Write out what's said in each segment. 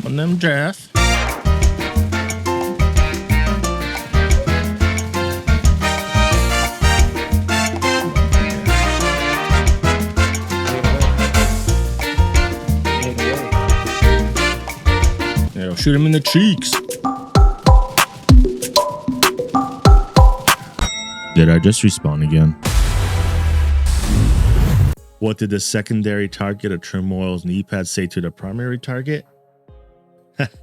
on them Jeff. Yeah, shoot him in the cheeks. Did I just respawn again? What did the secondary target of Turmoil's Kneepads say to the primary target?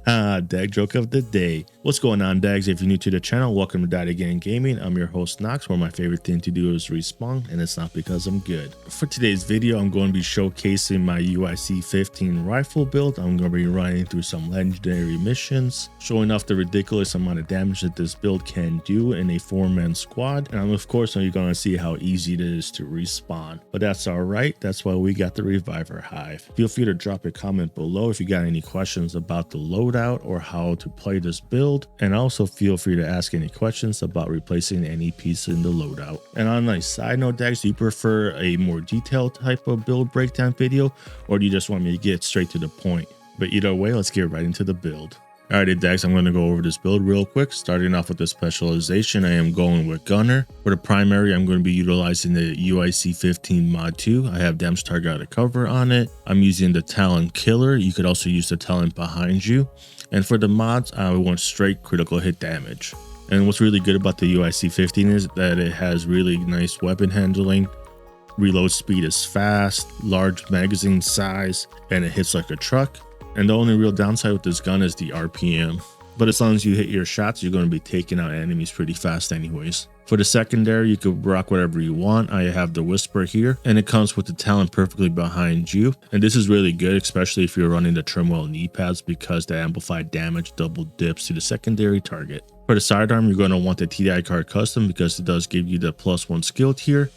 Dag joke of the day. What's going on, Dags? If you're new to the channel, welcome to Die Again Gaming. I'm your host Nox, where my favorite thing to do is respawn, and it's not because I'm good. For today's video, I'm going to be showcasing my UIC15 rifle build. I'm going to be running through some legendary missions, showing off the ridiculous amount of damage that this build can do in a 4-man squad. And of course, you're going to see how easy it is to respawn. But that's alright, that's why we got the Reviver Hive. Feel free to drop a comment below if you got any questions about the loadout or how to play this build, and also feel free to ask any questions about replacing any piece in the loadout. And on a side note, Dax, do you prefer a more detailed type of build breakdown video, or do you just want me to get straight to the point? But either way, let's get right into the build. Alrighty, Dax, I'm going to go over this build real quick. Starting off with the specialization, I am going with Gunner. For the primary, I'm going to be utilizing the UIC15 mod 2. I have damage target out of cover on it. I'm using the Talent Killer. You could also use the Talent behind you. And for the mods, I want straight critical hit damage. And what's really good about the UIC15 is that it has really nice weapon handling. Reload speed is fast, large magazine size, and it hits like a truck. And the only real downside with this gun is the RPM. But as long as you hit your shots, you're going to be taking out enemies pretty fast anyways. For the secondary, you could rock whatever you want. I have the Whisper here, and it comes with the Talent perfectly behind you. And this is really good, especially if you're running the Turmoil Kneepads, because the amplified damage double dips to the secondary target. For the sidearm, you're going to want the TDI card custom because it does give you the +1 skill tier.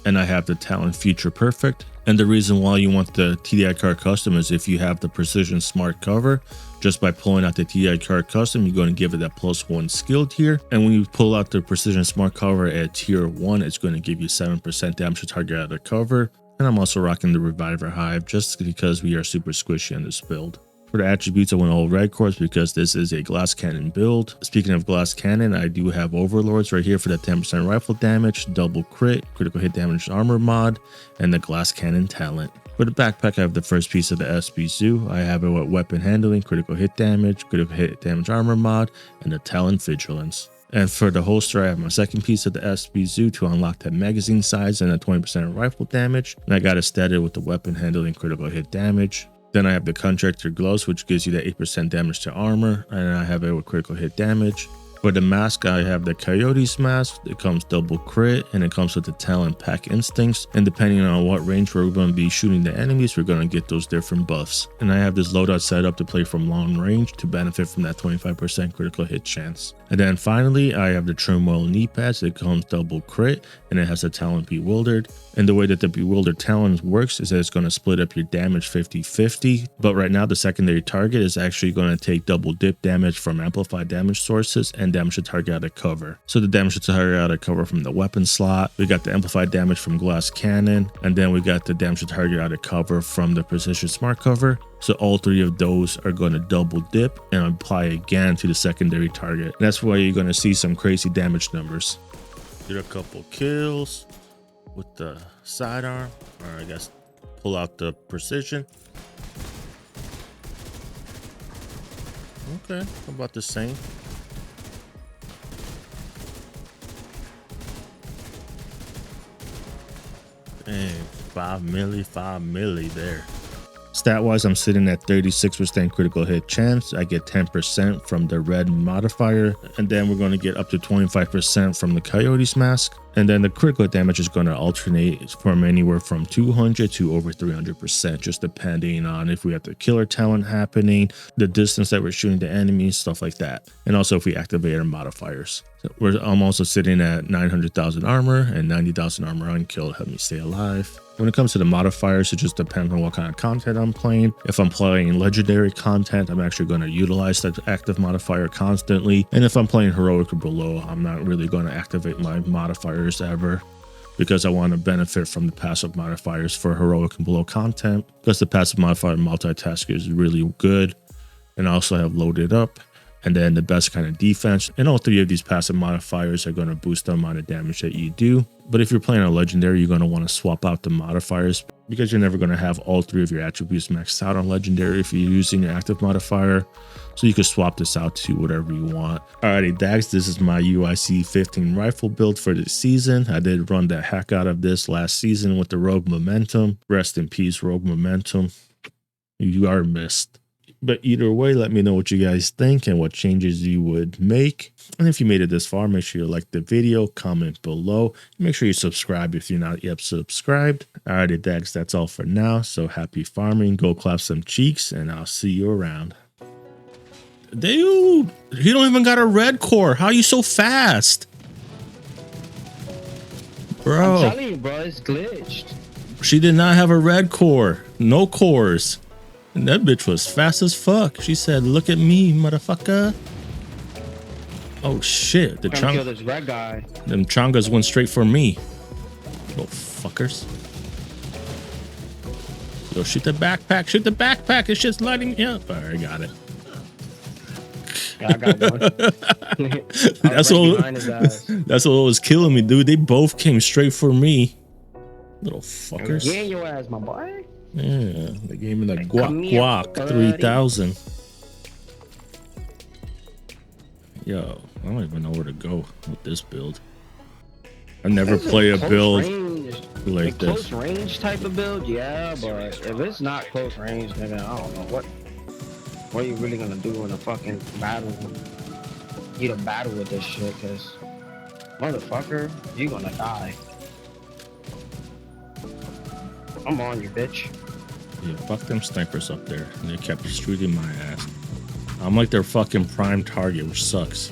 And I have the Talent Future Perfect. And the reason why you want the TDI card custom is if you have the Precision Smart cover, just by pulling out the TDI card custom, you're going to give it that +1 skill tier. And when you pull out the Precision Smart cover at tier 1, it's going to give you 7% damage to target out of cover. And I'm also rocking the Reviver Hive just because we are super squishy in this build. For the attributes, I went all red cores because this is a glass cannon build. Speaking of glass cannon, I do have overlords right here for the 10% rifle damage, double crit, critical hit damage armor mod, and the glass cannon talent. For the backpack, I have the first piece of the SB Zoo. I have it with weapon handling, critical hit damage armor mod, and the Talent Vigilance. And for the holster, I have my second piece of the SB Zoo to unlock that magazine size and the 20% rifle damage. And I got it statted with the weapon handling, critical hit damage. Then I have the Contractor Gloves, which gives you the 8% damage to armor, and I have it with critical hit damage. For the mask, I have the Coyote's mask. It comes double crit, and it comes with the Talent Pack Instincts. And depending on what range we're going to be shooting the enemies, we're going to get those different buffs. And I have this loadout set up to play from long range to benefit from that 25% critical hit chance. And then finally, I have the Turmoil Kneepads. It comes double crit, and it has the Talent Bewildered. And the way that the Bewildered Talent works is that it's going to split up your damage 50-50. But right now, the secondary target is actually going to take double dip damage from amplified damage sources and damage to target out of cover. So the damage to target out of cover from the weapon slot, we got the amplified damage from glass cannon, and then we got the damage to target out of cover from the Precision Smart cover. So all three of those are going to double dip and apply again to the secondary target. And that's why you're going to see some crazy damage numbers. Did a couple kills with the sidearm, or I guess pull out the precision. Okay, about the same. Dang, 5 milli there. Stat wise, I'm sitting at 36% critical hit chance. I get 10% from the red modifier, and then we're going to get up to 25% from the Coyote's mask. And then the critical damage is going to alternate from anywhere from 200 to over 300%, just depending on if we have the killer talent happening, the distance that we're shooting the enemies, stuff like that. And also if we activate our modifiers. So I'm also sitting at 900,000 armor and 90,000 armor unkilled, help me stay alive. When it comes to the modifiers, it just depends on what kind of content I'm playing. If I'm playing legendary content, I'm actually going to utilize that active modifier constantly. And if I'm playing heroic or below, I'm not really going to activate my modifiers ever, because I want to benefit from the passive modifiers for heroic and below content, because the passive modifier multitask is really good. and I also have loaded up. And then the best kind of defense. And all three of these passive modifiers are going to boost the amount of damage that you do. But if you're playing a legendary, you're going to want to swap out the modifiers because you're never going to have all three of your attributes maxed out on legendary if you're using your active modifier. So you can swap this out to whatever you want. Alrighty, Dags, this is my UIC15 rifle build for this season. I did run the heck out of this last season with the Rogue Momentum. Rest in peace, Rogue Momentum. You are missed. But either way, let me know what you guys think and what changes you would make. And if you made it this far, make sure you like the video, comment below. Make sure you subscribe if you're not yet subscribed. Alrighty, Dags, that's all for now. So happy farming, go clap some cheeks, and I'll see you around. Dude, he don't even got a red core. How are you so fast? Bro. I'm telling you, bro, it's glitched. She did not have a red core. No cores. And that bitch was fast as fuck. She said, look at me, motherfucker. Oh shit. The kill this red guy. Them chongas went straight for me. Little fuckers. Yo, shoot the backpack. Shoot the backpack. It's just lighting me up. All right, got it. Yeah, I got one. That's what was killing me, dude. They both came straight for me. Little fuckers. Yeah, your ass, my boy. Yeah, they gave me the guac 3000. Yo, I don't even know where to go with this build. I never play a build like this. Close range type of build, yeah, but if it's not close range, then I don't know what are you really gonna do in a fucking battle. You to battle with this shit, cause motherfucker, you gonna die. I'm on you, bitch. Yeah, fuck them snipers up there. And they kept shooting my ass. I'm like their fucking prime target, which sucks.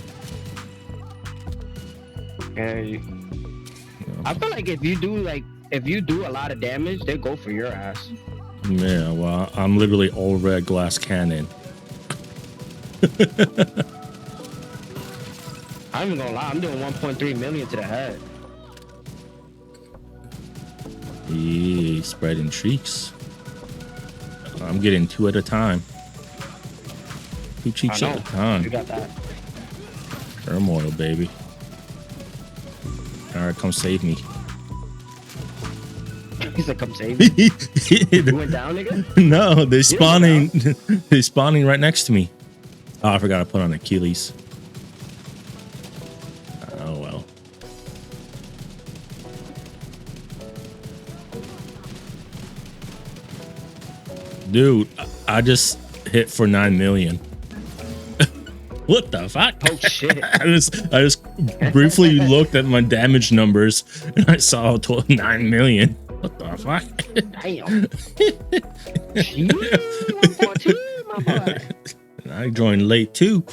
Okay. I feel like if you do a lot of damage, they go for your ass. Yeah, well, I'm literally all red glass cannon. I'm even gonna lie, I'm doing 1.3 million to the head. Yeah, spreading cheeks. I'm getting 2 at a time. 2 cheeks at a time. You got that. Turmoil, baby. All right, come save me. He said, "Come save me." You went down, nigga? No, they're spawning. They're spawning right next to me. Oh, I forgot to put on Achilles. Oh well. Dude, I just hit for 9 million. What the fuck? Oh shit. I just briefly looked at my damage numbers and I saw 9 million. What the fuck? Damn. My boy. I joined late too.